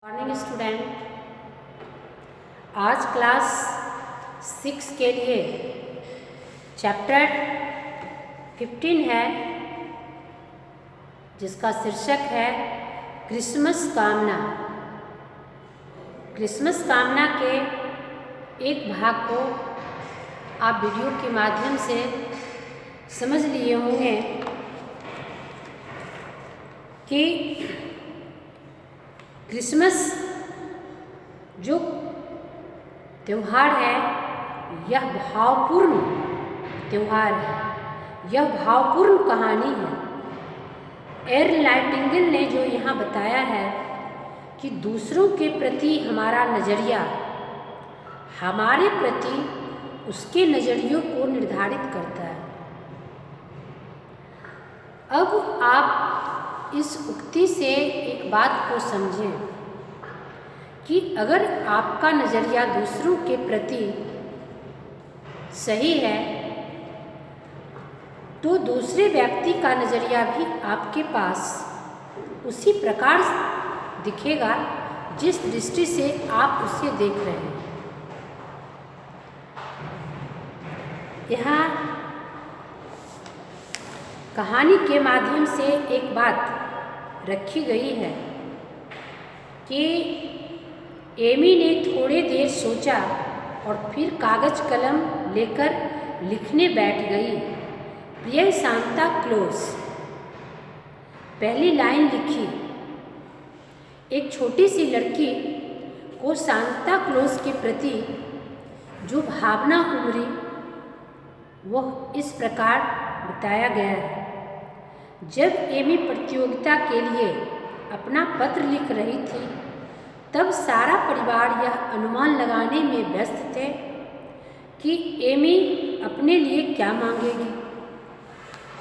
Morning student, आज class 6 के लिए चैप्टर 15 है जिसका शीर्षक है क्रिसमस कामना। क्रिसमस कामना के एक भाग को आप वीडियो के माध्यम से समझ लिए होंगे कि क्रिसमस जो त्यौहार है यह भावपूर्ण त्यौहार है, यह भावपूर्ण कहानी है। एर्ल नाइटिंगेल ने जो यहाँ बताया है कि दूसरों के प्रति हमारा नज़रिया हमारे प्रति उसके नज़रियों को निर्धारित करता है। अब आप इस उक्ति से एक बात को समझें कि अगर आपका नज़रिया दूसरों के प्रति सही है तो दूसरे व्यक्ति का नज़रिया भी आपके पास उसी प्रकार दिखेगा जिस दृष्टि से आप उसे देख रहे हैं। यहाँ कहानी के माध्यम से एक बात रखी गई है कि एमी ने थोड़ी देर सोचा और फिर कागज कलम लेकर लिखने बैठ गई। प्रिय सांता क्लॉज, पहली लाइन लिखी। एक छोटी सी लड़की को सांता क्लॉज के प्रति जो भावना उमड़ी वह इस प्रकार बताया गया है। जब एमी प्रतियोगिता के लिए अपना पत्र लिख रही थी तब सारा परिवार यह अनुमान लगाने में व्यस्त थे कि एमी अपने लिए क्या मांगेगी।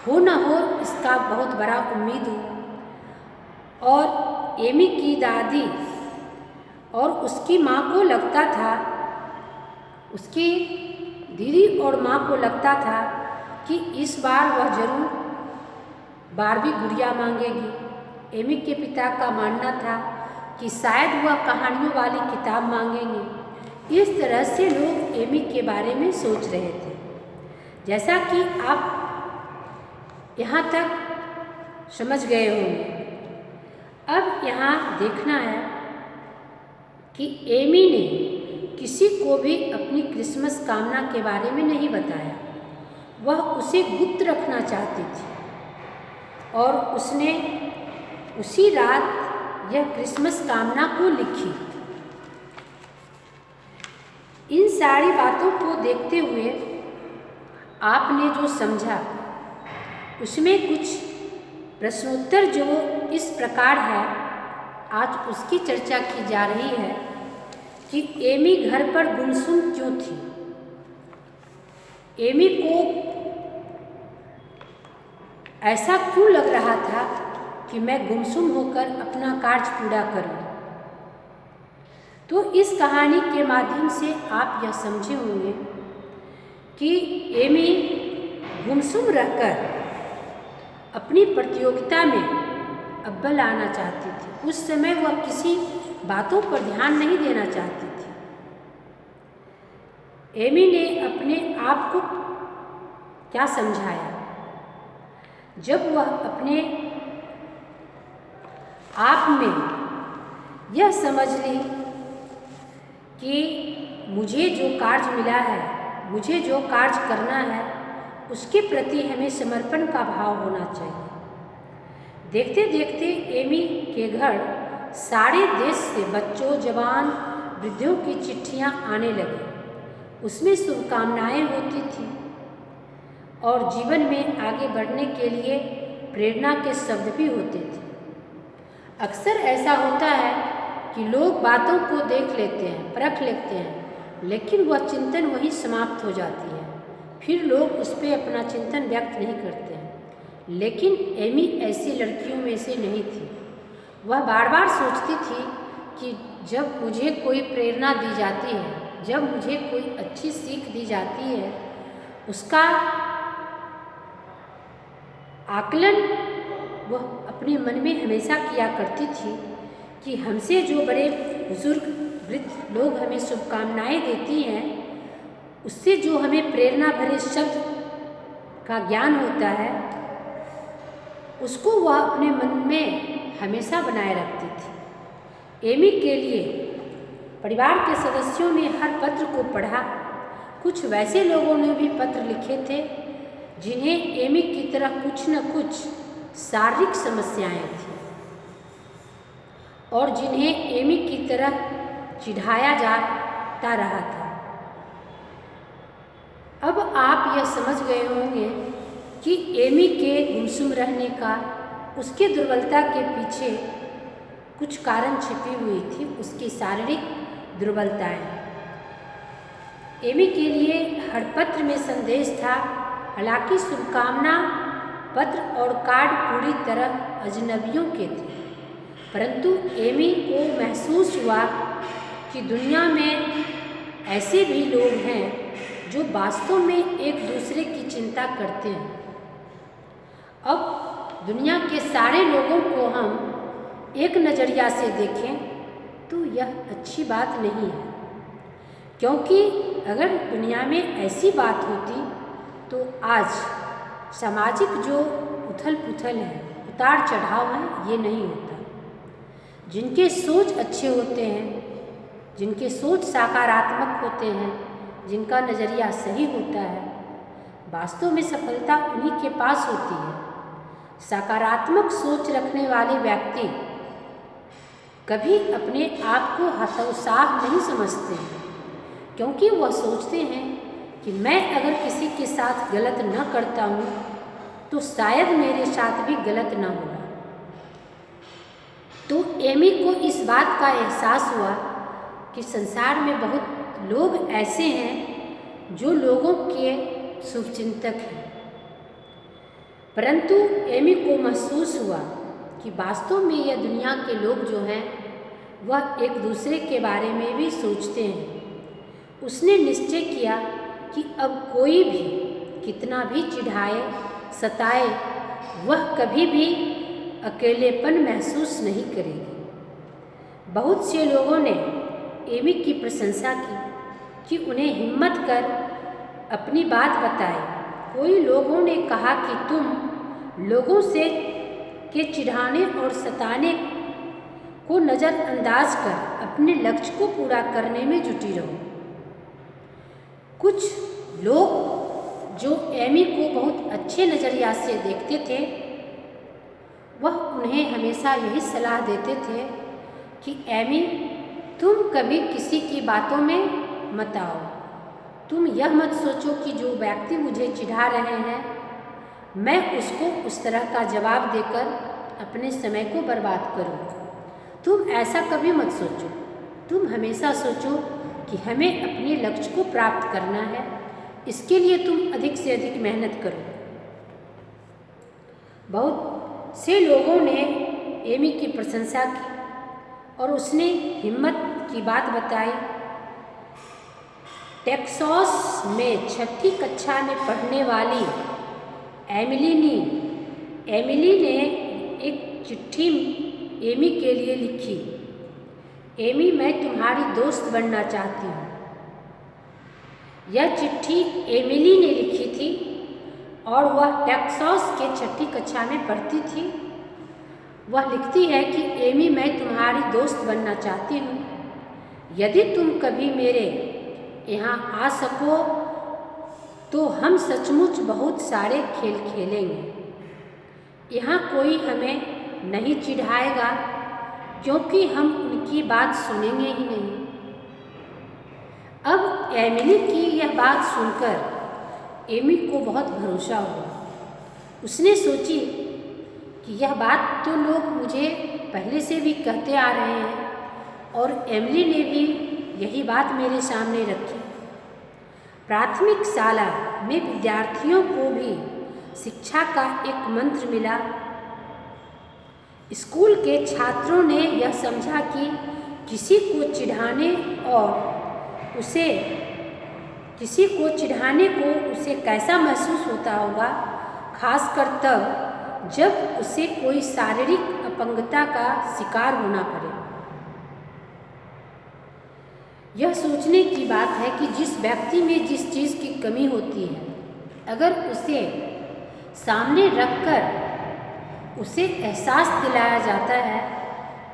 हो न हो इसका बहुत बड़ा उम्मीद हो। और एमी की दादी और उसकी माँ को लगता था, उसकी दीदी और माँ को लगता था कि इस बार वह जरूर बारबी गुड़िया मांगेगी। एमी के पिता का मानना था कि शायद वह कहानियों वाली किताब मांगेंगे। इस तरह से लोग एमी के बारे में सोच रहे थे। जैसा कि आप यहाँ तक समझ गए होंगे, अब यहाँ देखना है कि एमी ने किसी को भी अपनी क्रिसमस कामना के बारे में नहीं बताया। वह उसे गुप्त रखना चाहती थी और उसने उसी रात यह क्रिसमस कामना को लिखी। इन सारी बातों को देखते हुए आपने जो समझा उसमें कुछ प्रश्नोत्तर जो इस प्रकार है, आज उसकी चर्चा की जा रही है कि एमी घर पर गुमसुम क्यों थी। एमी को ऐसा क्यों लग रहा था कि मैं गुमसुम होकर अपना कार्य पूरा करूं। तो इस कहानी के माध्यम से आप यह समझे होंगे कि एमी गुमसुम रहकर अपनी प्रतियोगिता में अव्वल आना चाहती थी। उस समय वह किसी बातों पर ध्यान नहीं देना चाहती थी। एमी ने अपने आप को क्या समझाया जब वह अपने आप में यह समझ ली कि मुझे जो कार्य मिला है, मुझे जो कार्य करना है, उसके प्रति हमें समर्पण का भाव होना चाहिए। देखते देखते एमी के घर सारे देश से बच्चों, जवान, वृद्धों की चिट्ठियाँ आने लगी। उसमें शुभकामनाएँ होती थी और जीवन में आगे बढ़ने के लिए प्रेरणा के शब्द भी होते थे। अक्सर ऐसा होता है कि लोग बातों को देख लेते हैं, परख लेते हैं, लेकिन वह चिंतन वहीं समाप्त हो जाती है। फिर लोग उस पर अपना चिंतन व्यक्त नहीं करते हैं। लेकिन एमी ऐसी लड़कियों में से नहीं थी। वह बार बार सोचती थी कि जब मुझे कोई प्रेरणा दी जाती है, जब मुझे कोई अच्छी सीख दी जाती है, उसका आकलन वह अपने मन में हमेशा किया करती थी कि हमसे जो बड़े बुजुर्ग वृद्ध लोग हमें शुभकामनाएं देती हैं, उससे जो हमें प्रेरणा भरे शब्द का ज्ञान होता है, उसको वह अपने मन में हमेशा बनाए रखती थी। एमी के लिए परिवार के सदस्यों ने हर पत्र को पढ़ा। कुछ वैसे लोगों ने भी पत्र लिखे थे जिन्हें एमी की तरह कुछ न कुछ शारीरिक समस्याएं थीं और जिन्हें एमी की तरह चिढ़ाया जाता रहा था। अब आप यह समझ गए होंगे कि एमी के गुमसुम रहने का, उसके दुर्बलता के पीछे कुछ कारण छिपी हुई थी, उसकी शारीरिक दुर्बलताएं। एमी के लिए हर पत्र में संदेश था। हालांकि शुभकामना पत्र और कार्ड पूरी तरह अजनबियों के थे, परंतु एमी को महसूस हुआ कि दुनिया में ऐसे भी लोग हैं जो वास्तव में एक दूसरे की चिंता करते हैं। अब दुनिया के सारे लोगों को हम एक नज़रिया से देखें तो यह अच्छी बात नहीं है, क्योंकि अगर दुनिया में ऐसी बात होती तो आज सामाजिक जो उथल पुथल है, उतार चढ़ाव है, ये नहीं होता। जिनके सोच अच्छे होते हैं, जिनके सोच सकारात्मक होते हैं, जिनका नज़रिया सही होता है, वास्तव में सफलता उन्हीं के पास होती है। सकारात्मक सोच रखने वाले व्यक्ति कभी अपने आप को हतोत्साह नहीं समझते हैं, क्योंकि वह सोचते हैं कि मैं अगर किसी के साथ गलत न करता हूँ तो शायद मेरे साथ भी गलत न होगा। तो एमी को इस बात का एहसास हुआ कि संसार में बहुत लोग ऐसे हैं जो लोगों के शुभचिंतक हैं, परंतु एमी को महसूस हुआ कि वास्तव में यह दुनिया के लोग जो हैं वह एक दूसरे के बारे में भी सोचते हैं। उसने निश्चय किया कि अब कोई भी कितना भी चिढ़ाए सताए, वह कभी भी अकेलेपन महसूस नहीं करेगी। बहुत से लोगों ने एमी की प्रशंसा की कि उन्हें हिम्मत कर अपनी बात बताए। कोई लोगों ने कहा कि तुम लोगों से के चिढ़ाने और सताने को नज़रअंदाज कर अपने लक्ष्य को पूरा करने में जुटी रहो। कुछ लोग जो एमी को बहुत अच्छे नज़रिया से देखते थे, वह उन्हें हमेशा यही सलाह देते थे कि एमी, तुम कभी किसी की बातों में मत आओ। तुम यह मत सोचो कि जो व्यक्ति मुझे चिढ़ा रहे हैं, मैं उसको उस तरह का जवाब देकर अपने समय को बर्बाद करूं। तुम ऐसा कभी मत सोचो। तुम हमेशा सोचो कि हमें अपने लक्ष्य को प्राप्त करना है, इसके लिए तुम अधिक से अधिक मेहनत करो। बहुत से लोगों ने एमी की प्रशंसा की और उसने हिम्मत की बात बताई। टेक्सास में 6ठी कक्षा में पढ़ने वाली एमिली ने एक चिट्ठी एमी के लिए लिखी। एमी, मैं तुम्हारी दोस्त बनना चाहती हूँ। यह चिट्ठी एमिली ने लिखी थी और वह टेक्सास के 6ठी कक्षा में पढ़ती थी। वह लिखती है कि एमी, मैं तुम्हारी दोस्त बनना चाहती हूँ। यदि तुम कभी मेरे यहाँ आ सको तो हम सचमुच बहुत सारे खेल खेलेंगे। यहाँ कोई हमें नहीं चिढ़ाएगा क्योंकि हम उनकी बात सुनेंगे ही नहीं। अब एमिली की यह बात सुनकर एमी को बहुत भरोसा हुआ। उसने सोची कि यह बात तो लोग मुझे पहले से भी कहते आ रहे हैं और एमिली ने भी यही बात मेरे सामने रखी। प्राथमिक शाला में विद्यार्थियों को भी शिक्षा का एक मंत्र मिला। स्कूल के छात्रों ने यह समझा कि किसी को चिढ़ाने को उसे कैसा महसूस होता होगा, खासकर तब जब उसे कोई शारीरिक अपंगता का शिकार होना पड़े। यह सोचने की बात है कि जिस व्यक्ति में जिस चीज़ की कमी होती है, अगर उसे सामने रखकर उसे एहसास दिलाया जाता है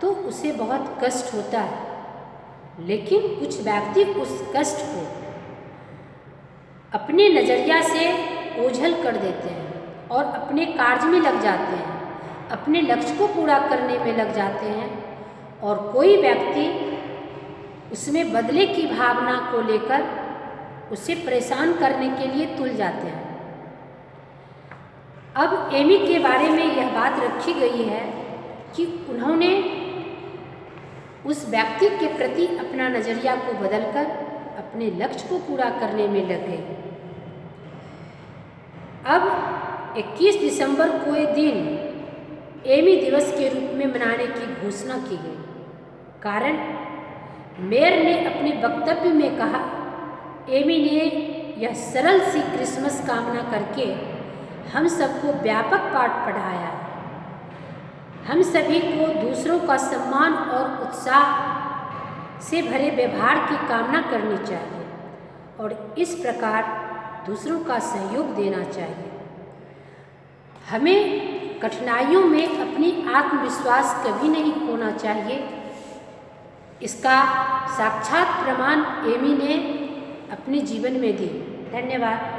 तो उसे बहुत कष्ट होता है। लेकिन कुछ व्यक्ति उस कष्ट को अपने नज़रिया से ओझल कर देते हैं और अपने कार्य में लग जाते हैं, अपने लक्ष्य को पूरा करने में लग जाते हैं, और कोई व्यक्ति उसमें बदले की भावना को लेकर उसे परेशान करने के लिए तुल जाते हैं। अब एमी के बारे में यह बात रखी गई है कि उन्होंने उस व्यक्ति के प्रति अपना नज़रिया को बदलकर अपने लक्ष्य को पूरा करने में लग गए। अब 21 दिसंबर को ये दिन एमी दिवस के रूप में मनाने की घोषणा की गई। कारण मेयर ने अपने वक्तव्य में कहा, एमी ने यह सरल सी क्रिसमस कामना करके हम सबको व्यापक पाठ पढ़ाया है। हम सभी को दूसरों का सम्मान और उत्साह से भरे व्यवहार की कामना करनी चाहिए और इस प्रकार दूसरों का सहयोग देना चाहिए। हमें कठिनाइयों में अपनी आत्मविश्वास कभी नहीं खोना चाहिए। इसका साक्षात प्रमाण एमी ने अपने जीवन में दी। धन्यवाद।